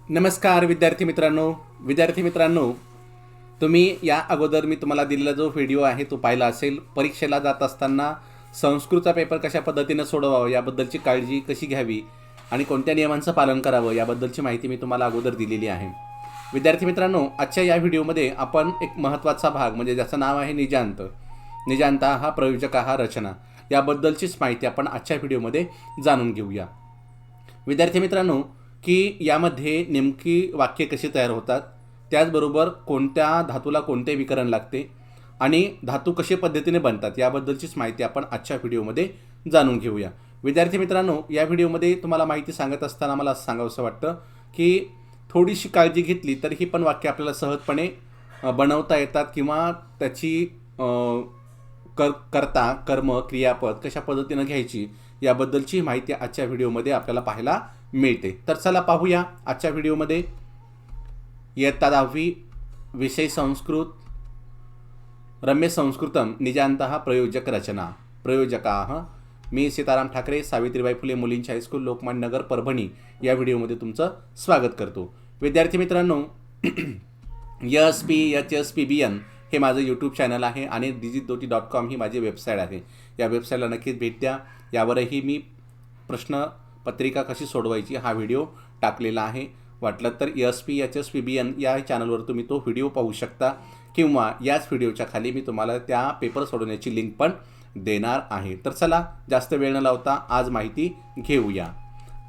नमस्कार विद्यार्थी मित्रांनो, तुम्ही या अगोदर मी तुम्हाला दिलेला जो व्हिडिओ आहे तो पाहिला असेल. परीक्षेला जात असताना संस्कृतचा पेपर कशा पद्धतीने सोडवावा, याबद्दलची काळजी कशी घ्यावी आणि कोणत्या नियमांचं पालन करावं याबद्दलची माहिती मी तुम्हाला अगोदर दिलेली आहे. विद्यार्थी मित्रांनो, आजच्या या व्हिडिओमध्ये आपण एक महत्त्वाचा भाग म्हणजे ज्याचं नाव आहे निजांता हा प्रयोजक हा रचना, याबद्दलचीच माहिती आपण आजच्या व्हिडिओमध्ये जाणून घेऊया. विद्यार्थी मित्रांनो, की यामध्ये नेमकी वाक्य कशी तयार होतात, त्याचबरोबर कोणत्या धातूला कोणते विकरण लागते आणि धातू कशा पद्धतीने बनतात याबद्दलचीच माहिती आपण आजच्या व्हिडिओमध्ये जाणून घेऊया. विद्यार्थी मित्रांनो, या व्हिडिओमध्ये तुम्हाला माहिती सांगत असताना मला असं सांगावंसं वाटतं की थोडीशी काळजी घेतली तर ही पण वाक्य आपल्याला सहजपणे बनवता येतात किंवा त्याची कर्ता कर्म क्रियापद कशा पद्धतीनं घ्यायची याबद्दलची माहिती आजच्या व्हिडिओमध्ये आपल्याला पाहायला मिळते. तर चला पाहूया आजच्या व्हिडिओमध्ये. इयत्ता 10वी विषय संस्कृत, रम्य संस्कृतम निजांतः प्रयोजक रचना. प्रयोजकाः मी सीताराम ठाकरे, सावित्रीबाई फुले मुलींची हायस्कूल, लोकमान्य नगर, परभणी या व्हिडिओमध्ये तुमचं स्वागत करतो. विद्यार्थी मित्रांनो, YSPBN हे माझं यूट्यूब चॅनल आहे आणि digitdoti.com ही माझी वेबसाईट आहे. या वेबसाईटला नक्कीच भेट द्या. यावरही मी प्रश्नपत्रिका कशी सोडवायची हा व्हिडिओ टाकलेला आहे. वाटलं तर YSPBN या चॅनलवर तुम्ही तो व्हिडिओ पाहू शकता किंवा याच व्हिडिओच्या खाली मी तुम्हाला त्या पेपर सोडवण्याची लिंक पण देणार आहे. तर चला जास्त वेळ न लावता आज माहिती घेऊया.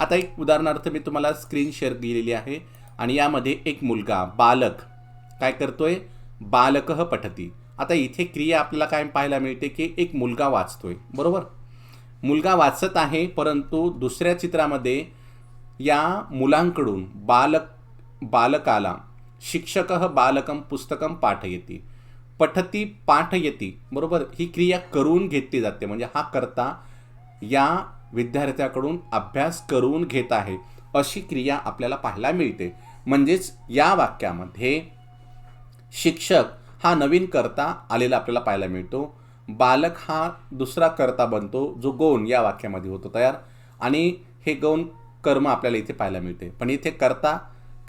आता एक उदाहरणार्थ मी तुम्हाला स्क्रीन शेअर दिलेली आहे आणि यामध्ये एक मुलगा बालक काय करतोय, बालकः पठती. आता इथे क्रिया आपल्याला काय पाहायला मिळते की एक मुलगा वाचतोय, बरोबर. मुलगा वाचत आहे, परंतु दुसऱ्या चित्रामध्ये या मुलांकडून बालकाला शिक्षकः बालकं पुस्तकं पाठयति. पठती पाठयति, बरोबर. ही क्रिया करून घेतली जाते, म्हणजे हा कर्ता या विद्यार्थ्याकडून अभ्यास करून घेत आहे अशी क्रिया आपल्याला पाहायला मिळते. म्हणजेच या वाक्यामध्ये शिक्षक हा नवीन कर्ता आलेला आपल्याला पाहायला मिळतो. बालक हा दुसरा कर्ता बनतो जो गौण या वाक्यामध्ये होतो तयार, आणि हे गौण कर्म आपल्याला इथे पाहायला मिळते. पण इथे कर्ता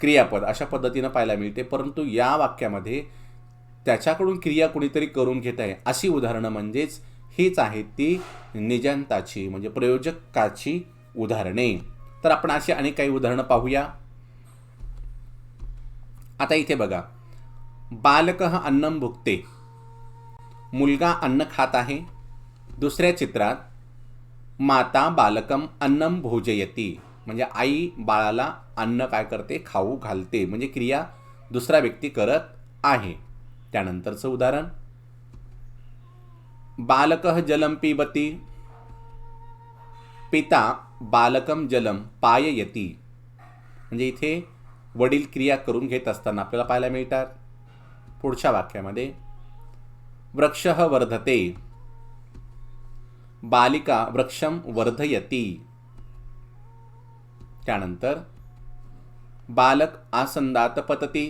क्रियापद अशा पद्धतीनं पाहायला मिळते, परंतु या वाक्यामध्ये त्याच्याकडून क्रिया कोणीतरी करून घेत आहे अशी उदाहरणं म्हणजेच हीच आहेत ती निजांताची म्हणजे प्रयोजकाची उदाहरणे. तर आपण अशी अनेक काही उदाहरणं पाहूया. आता इथे बघा, बालकः अन्नं भुक्ते, मुलगा अन्न खात आहे. दुसऱ्या चित्रात माता बालकम अन्नम भोजयती, म्हणजे आई बाळाला अन्न काय करते, खाऊ घालते, म्हणजे क्रिया दुसरा व्यक्ती करत आहे. त्यानंतरचं उदाहरण, बालकः जलम पिबती, पिता बालकम जलम पाययती, म्हणजे इथे वडील क्रिया करून घेत असताना आपल्याला पाहायला मिळतात. पुढच्या वाक्यामध्ये वृक्षः वर्धते, बालिका वृक्षम वर्धयती. त्यानंतर बालक आसंदात पतती,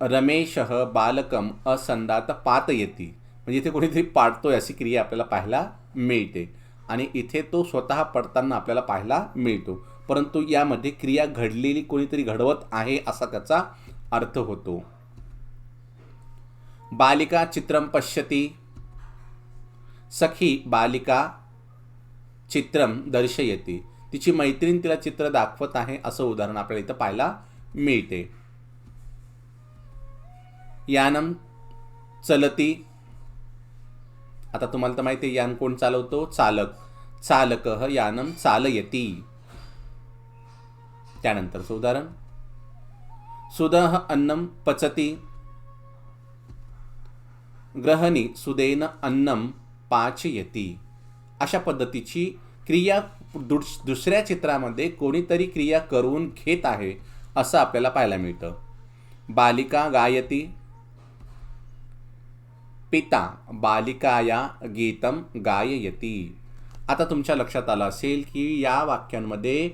रमेशः बालकम असंदात पातयती, म्हणजे इथे कोणीतरी पाडतोय अशी क्रिया आपल्याला पाहायला मिळते आणि इथे तो स्वतः पडताना आपल्याला पाहायला मिळतो, परंतु यामध्ये क्रिया घडलेली कोणीतरी घडवत आहे असा त्याचा अर्थ होतो. बालिका चित्रम पश्यती, सखी बालिका चित्रम दर्शयती, तिची मैत्रीण तिला चित्र दाखवत आहे असं उदाहरण आपल्याला इथं पाहायला मिळते. यानम चलती, आता तुम्हाला तर माहिती आहे यान कोण चालवतो, चालक. चालकः यानम चालयती. त्यानंतरचं उदाहरण, सुदः अन्नम पचती, गृहिणी सुदेन अन्नम पाचयती. अशा पद्धतीची क्रिया दुसऱ्या चित्रामध्ये कोणीतरी क्रिया करून घेत आहे असं आपल्याला पाहायला मिळतं. बालिका गायती, पिता बालिकाया गीतम गाययती. आता तुमच्या लक्षात आलं असेल की या वाक्यांमध्ये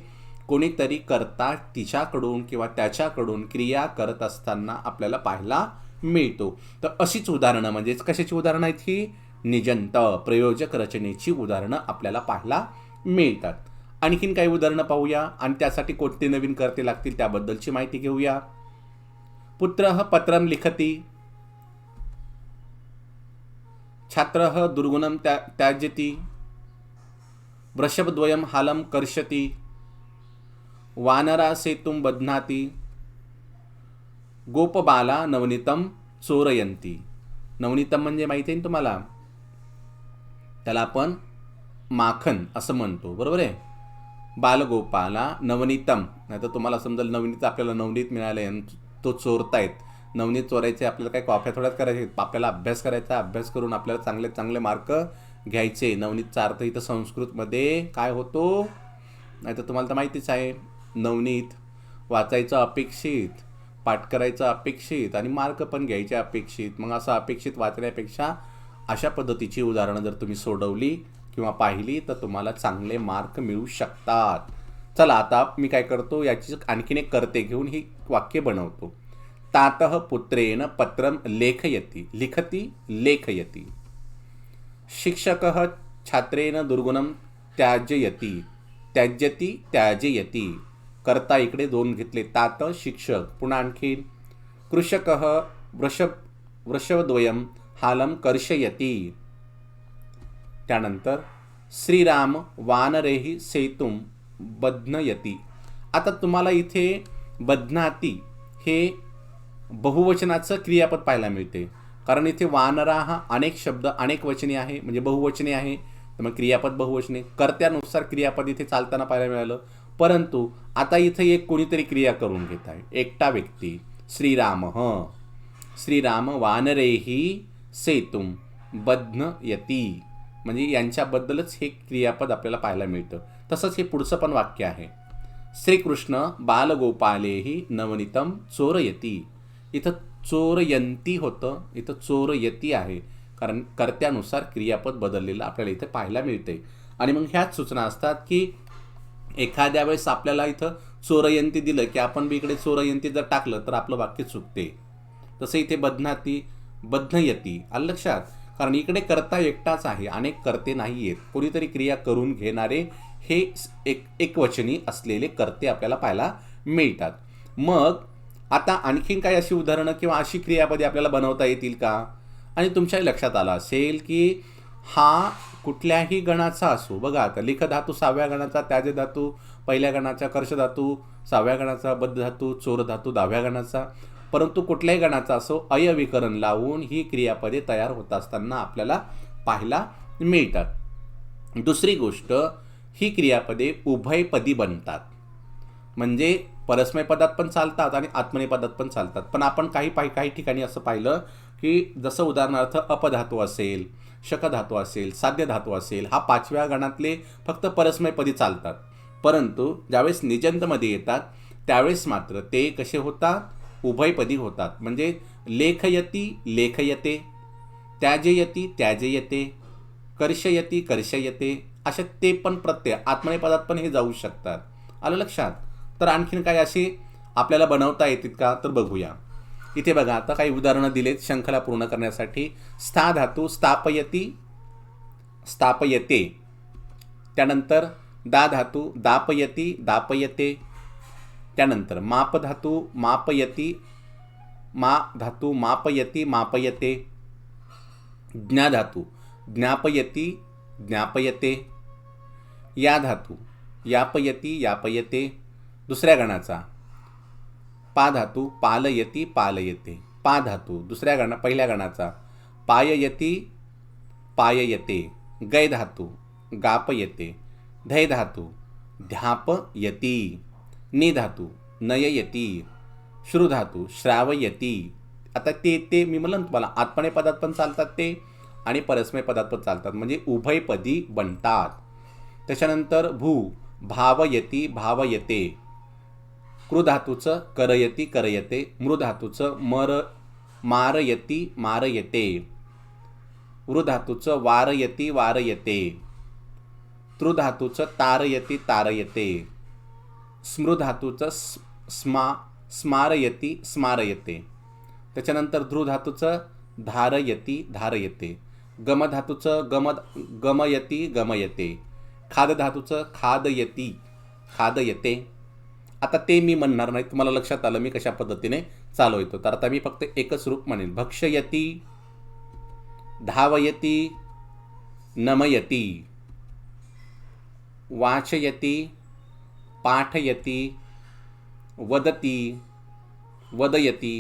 कोणीतरी कर्ता तिच्याकडून किंवा त्याच्याकडून क्रिया करत असताना आपल्याला पाहायला मिळतो. तर अशीच उदाहरणं म्हणजेच कशाची उदाहरणं आहेत ही, निजंत प्रयोजक रचनेची उदाहरणं आपल्याला पाहायला मिळतात. आणखीन काही उदाहरणं पाहूया आणि त्यासाठी कोणते नवीन कर्ते लागतील त्याबद्दलची माहिती घेऊया. पुत्रः पत्रं लिखति, छात्रः दुर्गुणं त्याज्यति, वृषभद्वयं हालं कर्षति, वानरा सेतुं बध्नाति, गोपबाला नवनीतं चोरयन्ति. नवनीतम म्हणजे माहिती आहे ना तुम्हाला, त्याला आपण माखन असं म्हणतो, बरोबर आहे. बालगोपाला नवनीतम, नाही तर तुम्हाला समजेल नवनीत आपल्याला नवनीत मिळाले आणि तो चोरतायत. नवनीत चोरायचे आपल्याला काही कॉफ्या थोड्याच करायचे, आपल्याला अभ्यास करायचा, अभ्यास करून आपल्याला चांगले चांगले मार्क घ्यायचे. नवनीतचा अर्थ इथं संस्कृतमध्ये काय होतो, नाही तर तुम्हाला तर माहितीच आहे. नवनीत वाचायचं अपेक्षित, पाठ करायचं अपेक्षित आणि मार्क पण घ्यायचे अपेक्षित. मग असं अपेक्षित वाचण्यापेक्षा अशा पद्धतीची उदाहरणं जर तुम्ही सोडवली किंवा पाहिली तर तुम्हाला चांगले मार्क मिळू शकतात. चला आता मी काय करतो, याची आणखीन एक कर्ते घेऊन ही वाक्य बनवतो. तातः पुत्रेण पत्रं लेखयति, लिखति लेखयति. शिक्षकः छात्रेण दुर्गुणं त्याजयति, त्याज्यति त्याजयति. कर्ता इकडे दोन घेतले, तात शिक्षक. पुन्हा आणखीन कृषकः वृषभद्वयं हालं कर्षयति. त्यानंतर श्रीराम वानरेहि सेतुं बध्नयति. आता तुम्हाला इथे बध्नाती हे बहुवचनाचं क्रियापद पाहायला मिळते, कारण इथे वानरा हा अनेक शब्द अनेक वचने आहे, म्हणजे बहुवचने आहे, तर मग क्रियापद बहुवचने. कर्त्यानुसार क्रियापद इथे चालताना पाहायला मिळालं. परंतु आता इथे एक कोणीतरी क्रिया करून घेत आहे, एकटा व्यक्ती. श्रीराम वानरेहि सेतुं बध्नयति, म्हणजे यांच्याबद्दलच हे क्रियापद आपल्याला पाहायला मिळतं. तसंच हे पुढचं पण वाक्य आहे. श्रीकृष्ण बालगोपालेहि नवनीतं चोरयति. इथं चोरयंती होतं, इथं चोरयती आहे, कारण कर्त्यानुसार क्रियापद बदललेलं आपल्याला इथे पाहायला मिळते. आणि मग ह्याच सूचना असतात की एखाद्या वेळेस आपल्याला इथं चोरयंती दिलं की आपण बी इकडे चोरयंती जर टाकलं तर आपलं वाक्य चुकते. तसं इथे बध्नाती बध्नयती आलं लक्षात, कारण इकडे कर्ता एकटाच आहे, अनेक कर्ते नाही आहेत. कोणीतरी क्रिया करून घेणारे हे एकवचनी असलेले कर्ते आपल्याला पाहायला मिळतात. मग आता आणखीन काही अशी उदाहरणं किंवा अशी क्रियापदे आपल्याला बनवता येतील का? आणि तुमच्याही लक्षात आलं असेल की हा कुठल्याही गणाचा असो. बघा आता लिख धातू 6व्या गणाचा, त्याज धातू 1ल्या गणाचा, कर्ष धातू 6व्या गणाचा, बद्ध धातू, चोर धातू 10व्या गणाचा. परंतु कुठल्याही गणाचा असो अयविकरण लावून ही क्रियापदे तयार होत असताना आपल्याला पाहायला मिळतात. दुसरी गोष्ट, ही क्रियापदे उभयपदी बनतात, म्हणजे परस्मैपदात पण चालतात आणि आत्मनेपदात पण चालतात. पण आपण काही ठिकाणी असं पाहिलं की जसं उदाहरणार्थ अपधातू असेल, शकधातू असेल, साध्य धातू असेल, हा 5व्या गणातले फक्त परस्मैपदी चालतात. परंतु ज्यावेळेस निजंतमध्ये येतात त्यावेळेस मात्र ते कसे होतात, उभयपदी होतात. म्हणजे लेखयति लेखयते, त्याजयति त्याजयते, कर्षयति कर्षयते, अशा ते पण प्रत्यय आत्मनेपदात पण हे जाऊ शकतात. आलं लक्षात? तर आणखीन काय असे आपल्याला बनवता येतील का, तर बघूया. इथे बघा आता काही उदाहरणं दिलेत शृंखला पूर्ण करण्यासाठी. स्था धातू स्थापयति स्थापयते. त्यानंतर दा धातू दापयति दापयते. त्यानंतर माप धातू मापयति मा धातू मापयति मापयते. ज्ञा धातू ज्ञापयति ज्ञापयते. या धातू यापयति यापयते. दुसऱ्या गणाचा पा धातू पालयति पालयते. पा धातू दुसऱ्या गणा पहिल्या गणाचा पाययति पाययते. गै धातू गापयते. धै धातू ध्यापयति. नि धातू नययति. श्रु धातू श्रावयति. आता ते मी म्हणलं तुम्हाला आत्मनेपदात पण चालतात ते आणि परस्मैपदात पण चालतात, म्हणजे उभयपदी बनतात. त्याच्यानंतर भू भावयति भावयते. कृ धातूचं करयति करयते. मृ धातूचं मारयति मारयते. वृ धातूचं वारयति वारयते. तृ धातूचं तारयति तारयते. स्मृ धातूचं स्मारयति स्मारयते. त्याच्यानंतर धृ धातूचं धारयति धारयते. गम धातूचं गमयति गमयते. खाद धातूचं खादयती, खादयते. आता ते मी म्हणणार नाही, तुम्हाला लक्षात आलं मी कशा पद्धतीने चालवतो. तर आता मी फक्त एकच रूप म्हणेन. भक्षयती, धावयती, नमयती, वाचयती, पाठयती, वदती, वदयती,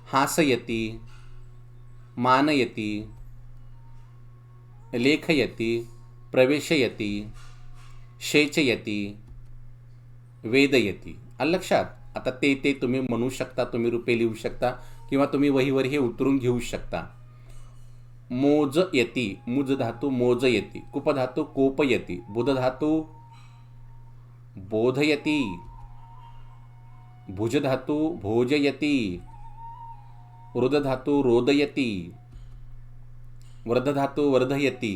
हासयती, मानयती, लेखयती, प्रवेशयती, शेचयती, वेदयती. आलं लक्षात? आता ते तुम्ही म्हणू शकता, तुम्ही रूपे लिहू शकता किंवा तुम्ही वहीवर हे उतरून घेऊ शकता. मोजयती, मुज धातू मोजयती, कुप धातू कोपयती, बुध धातू बोधयती, भुज धातू भोजयती, रुद धातू रोदयती, वर्ध धातू वर्धयती,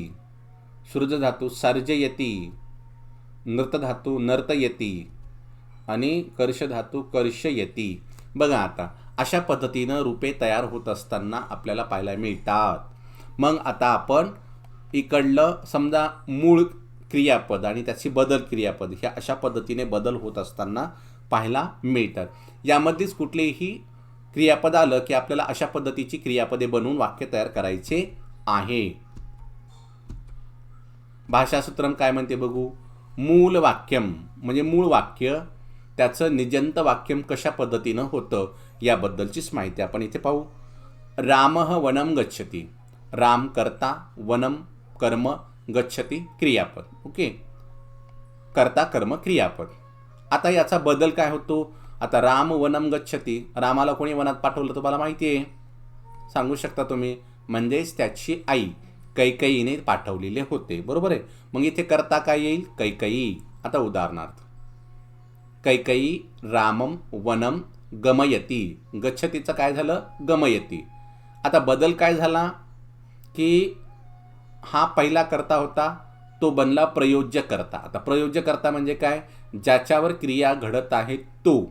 सृज धातू सर्जयती, नृत धातू नर्तयती आणि कर्ष धातू कर्षयती. बघा आता अशा पद्धतीनं रूपे तयार होत असताना आपल्याला पाहायला मिळतात. मग आता आपण इकडलं समजा मूळ क्रियापद आणि त्याची बदल क्रियापद ह्या अशा पद्धतीने बदल होत असताना पाहायला मिळतात. यामध्येच कुठलेही क्रियापद आलं की आपल्याला अशा पद्धतीची क्रियापदे बनवून वाक्य तयार करायचे आहे. भाषासूत्रम काय म्हणते बघू. मूल वाक्यम म्हणजे मूळ वाक्य, त्याचं निजंत वाक्यम कशा पद्धतीनं होतं याबद्दलचीच माहिती आपण इथे पाहू. रामः वनम गच्छति, राम कर्ता, वनम कर्म, गच्छति क्रियापद. ओके, कर्ता कर्म क्रियापद. आता याचा बदल काय होतो. आता राम वनम गच्छति, रामाला कोणी वनात पाठवलं तुम्हाला माहिती आहे, सांगू शकता तुम्ही. म्हणजेच त्याची आई कैकेयीने पाठवलेले होते, बरोबर आहे. मग इथे करता काय येईल, कैकेयी. आता उदाहरणार्थ कैकेयी रामम वनम गमयती, गच्छतीचं काय झालं गमयती. आता बदल काय झाला की हा पहिला कर्ता होता तो बनला प्रयोज्य कर्ता. आता प्रयोज्य कर्ता म्हणजे काय, ज्याच्यावर क्रिया घडत आहे तो.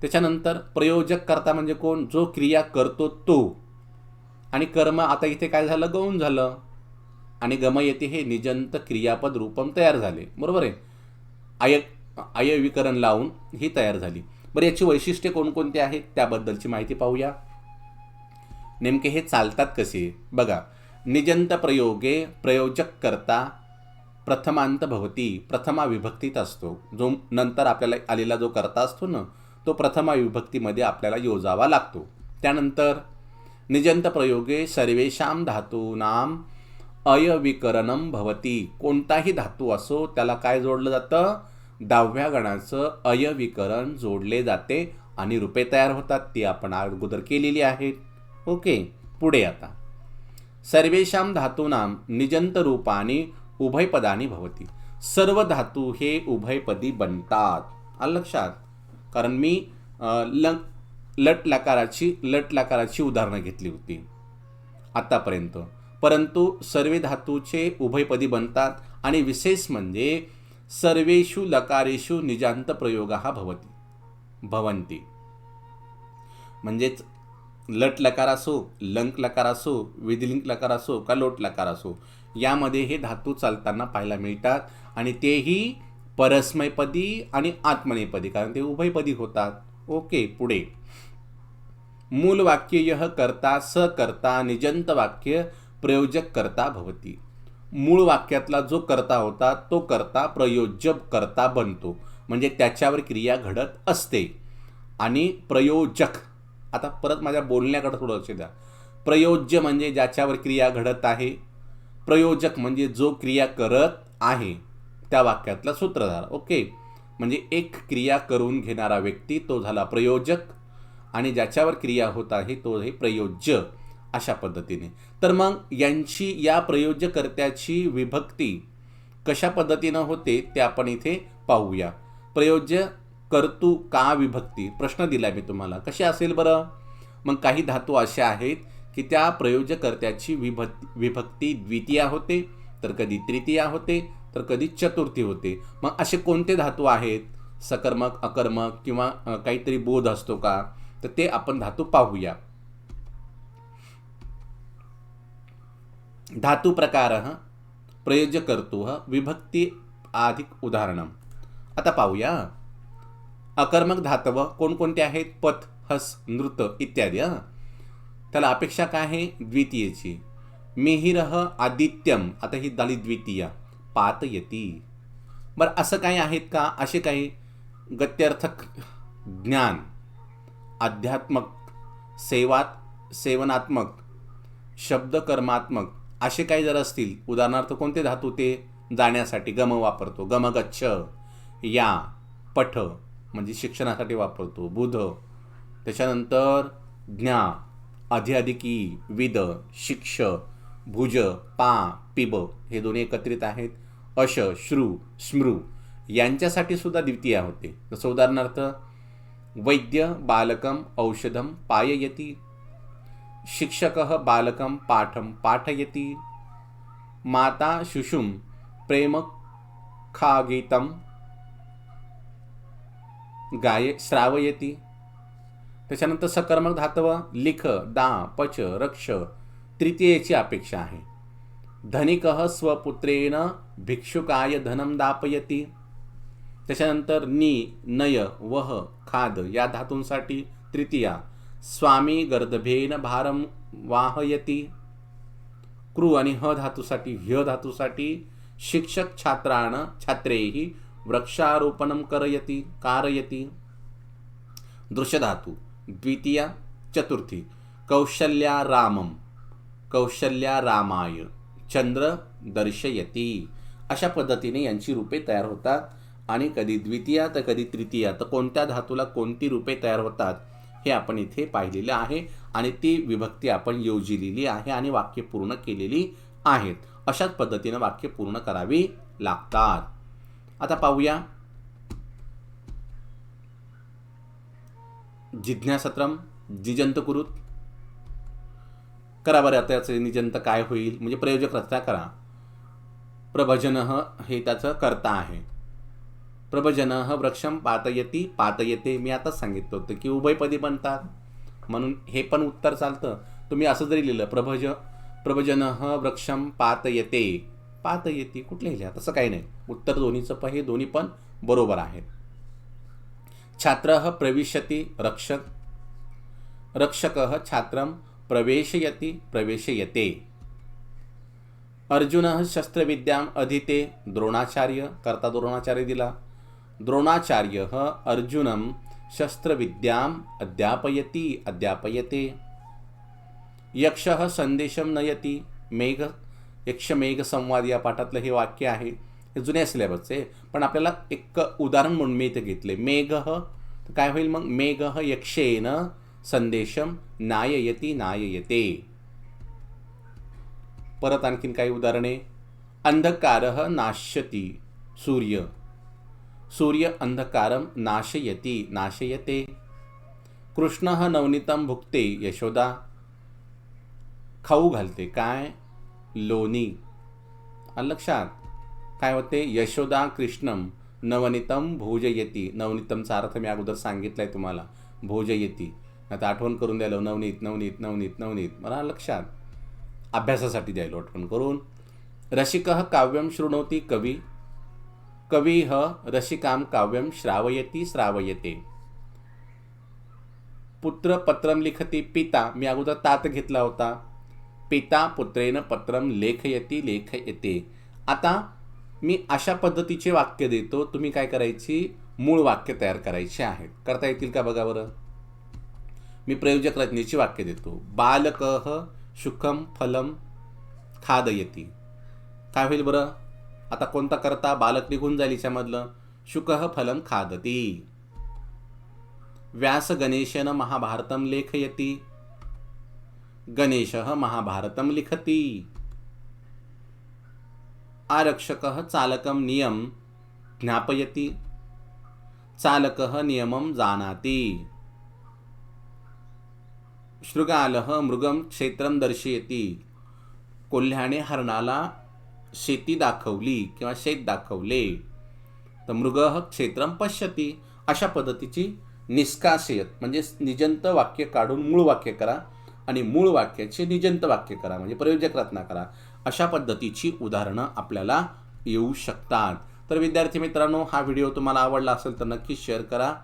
त्याच्यानंतर प्रयोजक कर्ता म्हणजे कोण, जो क्रिया करतो तो. आणि कर्म आता इथे काय झालं गौण झालं. आणि गमयती हे निजंत क्रियापद रूपम तयार झाले, बरोबर आहे. अयविकरण लावून ही तयार झाली. बरं, याची वैशिष्ट्ये कोणकोणती आहेत त्याबद्दलची माहिती पाहूया. नेमके हे चालतात कसे बघा. निजंत प्रयोगे प्रयोजक कर्ता प्रथमांत भवती, प्रथमा विभक्तीत असतो. जो नंतर आपल्याला आलेला जो कर्ता असतो ना तो प्रथमा विभक्तीमध्ये आपल्याला योजावा लागतो. त्यानंतर निजंत प्रयोगे सर्वेषां धातूनां अयविकरणम भवती, कोणताही धातू असो त्याला काय जोडलं जातं, 10व्या गणाचं अयविकरण जोडले जाते आणि रूपे तयार होतात. ती आपण अगोदर केलेली आहेत. ओके, पुढे आता सर्वेषां धातूनां निजंत रूपानी उभयपदानी भवती, सर्व धातू हे उभयपदी बनतात. आलं लक्षात. कारण मी लट लकाराची उदाहरणं घेतली होती आतापर्यंत. परंतु सर्व धातूचे उभयपदी बनतात आणि विशेष म्हणजे सर्वेषु लकारेषु निजांत प्रयोगाः भवन्ति. म्हणजेच लट लकार असो, लंक लकार असो, विधिलिंक लकार असो का लोट लकार असो, यामध्ये हे धातू चालताना पाहायला मिळतात आणि तेही परस्मैपदी आणि आत्मनेपदी, कारण ते उभयपदी होतात. ओके, पुढे मूल वाक्य यह कर्ता स कर्ता निजंत वाक्य प्रयोजक कर्ता भवती. मूळ वाक्यातला जो कर्ता होता तो कर्ता प्रयोज्य कर्ता बनतो, म्हणजे त्याच्यावर क्रिया घडत असते. आणि प्रयोजक, आता परत माझ्या बोलण्याकडे थोडं लक्ष द्या. प्रयोज्य म्हणजे ज्याच्यावर क्रिया घडत आहे, प्रयोजक म्हणजे जो क्रिया करत आहे त्या वाक्यातला सूत्रधार. ओके, म्हणजे एक क्रिया करून घेणारा व्यक्ती तो झाला प्रयोजक आणि ज्याच्यावर क्रिया होत आहे तो हे प्रयोज्य. अशा पद्धतीने तर मग यांची या प्रयोज्यकर्त्याची विभक्ती कशा पद्धतीनं होते ते आपण इथे पाहूया. प्रयोज्य कर्तू का विभक्ती प्रश्न दिला मी तुम्हाला, कशी असेल बरं. मग काही धातू असे आहेत की त्या प्रयोज्यकर्त्याची विभक्ती द्वितीया होते, तर कधी तृतीया होते, तर कधी चतुर्थी होते. मग असे कोणते धातू आहेत, सकर्मक अकर्मक किंवा काहीतरी बोध असतो का, तर ते आपण धातू पाहूया. धातू प्रकार प्रयोज्यकर्तुः विभक्ती अधिक उदाहरणं. आता पाहूया. अकर्मक धातव कोणकोणते आहेत? पथ, हस, नृत इत्यादी. त्याला अपेक्षा काय आहे? द्वितीयेची. मिहिरः आदित्यम, आता ही झाली द्वितीया. पातयती. बरं, असं काही आहेत का? असे काही गत्यर्थक ज्ञान, आध्यात्मक, सेवनात्मक, शब्दकर्मात्मक असे काही जर असतील, उदाहरणार्थ कोणते धातू? ते जाण्यासाठी गम वापरतो. गम गच्छ. या, पठ म्हणजे शिक्षणासाठी वापरतो. बुध, त्याच्यानंतर ज्ञा, अधिकी, विद, शिक्ष, भुज, पा, पिब हे दोन्ही एकत्रित आहेत. अश, श्रु, स्मृ यांच्यासाठी सुद्धा द्वितीया होते. जसं उदाहरणार्थ वैद्य बालकम औषधम पाययति, शिक्षकः बालकं पाठं पाठयति, माता शिशुं प्रेमखागीतं श्रावयति. त्याच्यानंतर सकर्मक धातव लिख, दा, पच, रक्ष तृतीयेची अपेक्षा आहे. धनिकः स्वपुत्रेण भिक्षुकाय धनं दापयति. त्याच्यानंतर नि, नय, वह, खाद या धातूंसाठी तृतीया. स्वामी गर्दभेन भारम वाहयति. कृ आणि ह धातूसाठी, ह्य धातूसाठी शिक्षक छात्रैः वृक्षारोपणं कारयति. दृश्यधातू द्वितीया, चतुर्थी. कौशल्या रामाय, चंद्र दर्शयति. अशा पद्धतीने यांची रूपे तयार होतात. आणि कधी द्वितीया तर कधी तृतीया, तर कोणत्या धातूला कोणती रूपे तयार होतात हे आपण इथे पाहिलेलं आहे. आणि ती विभक्ती आपण योजिलेली आहे आणि वाक्य पूर्ण केलेली आहेत. अशाच पद्धतीने वाक्य पूर्ण करावी लागतात. आता पाहूया. जिज्ञासत्रम जिजंत कुरुत. करा बरं. आता याचं निजंत काय होईल? म्हणजे प्रयोजक रचना करा. प्रभजनः हे त्याचं कर्ता आहे. प्रभजनः वृक्षं पातयते. मी आताच सांगितलं होतं की उभयपदी बनतात, म्हणून हे पण उत्तर चालतं. तुम्ही असं जरी लिहिलं प्रभजनः वृक्षं पातयति कुठलं लिहिलं? तसं काही नाही. उत्तर दोन्हीचं हे दोन्ही पण बरोबर आहेत. छात्रः प्रविशति रक्षकः छात्रं प्रवेशयते. अर्जुनः शस्त्रविद्याम् अधीते. द्रोणाचार्य, कर्ता द्रोणाचार्य दिला. द्रोणाचार्यः अर्जुनं शस्त्रविद्याम् अध्यापयते. यक्षः संदेशं नयति. यक्षमेघ संवाद या पाठातलं हे वाक्य आहे. हे जुन्या सिलेबसचे, पण आपल्याला एक उदाहरण म्हणून मी इथे घेतले. मेघः काय होईल मग? मेघः यक्षेन संदेशं नाययते. परत आणखीन काही उदाहरणे. अंधकारः नाशयति. सूर्य अंधकारं नाशयते. कृष्णः नवनीतं भुक्ते. यशोदा खाऊ घालते. काय? लोणी. लक्षात काय होते? यशोदा कृष्णं नवनीतं भोजयति. नवनीतमचा अर्थ मी अगोदर सांगितलाय तुम्हाला. भोजयति. आता आठवण करून द्यायला. नवनीत. मला लक्षात अभ्यासासाठी द्यायला आठवण करून. रसिकः काव्यं शृणोति. कविः रसिकां काव्यं श्रावयते. पुत्र पत्रं लिखति. पिता, मी अगोदर तात घेतला होता. पिता पुत्रेण पत्रं लेखयते. आता मी अशा पद्धतीचे वाक्य देतो. तुम्ही काय करायची? मूळ वाक्य तयार करायचे आहेत. करता येतील का बघा बरं. मी प्रयोजक रचनेची वाक्य देतो. बालकः सुखं फलं खादयति. काय होईल बरं? आता कोणता करता? बालक निघून जाईल याच्यामधलं. शुकः फलं खादति. व्यास गणेशेन महाभारतं लेखयति. गणेशः महाभारतं लिखति. आरक्षकः चालकं नियमं ज्ञापयति. चालकः नियमं जानाति. शृगालः मृगं क्षेत्रं दर्शयति. कोल्ह्याने हरणाला शेती दाखवली किंवा शेत दाखवले. तर मृगः क्षेत्रं पश्यति. अशा पद्धतीची निष्कासयत म्हणजे निजंत वाक्य काढून मूळ वाक्य करा आणि मूळ वाक्याचे निजंत वाक्य करा, म्हणजे प्रयोजक रचना करा. अशा पद्धतीची उदाहरणं आपल्याला येऊ शकतात. तर विद्यार्थी मित्रांनो, हा व्हिडिओ तुम्हाला आवडला असेल तर नक्की शेअर करा,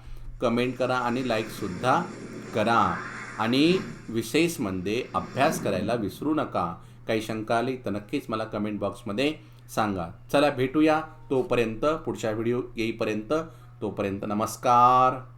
कमेंट करा आणि लाईकसुद्धा करा. आणि विशेषमध्ये अभ्यास करायला विसरू नका. काही शंका आली तर नक्कीच मला कमेंट बॉक्समध्ये सांगा. चला भेटूया तोपर्यंत, पुढच्या व्हिडिओ येईपर्यंत. तोपर्यंत नमस्कार.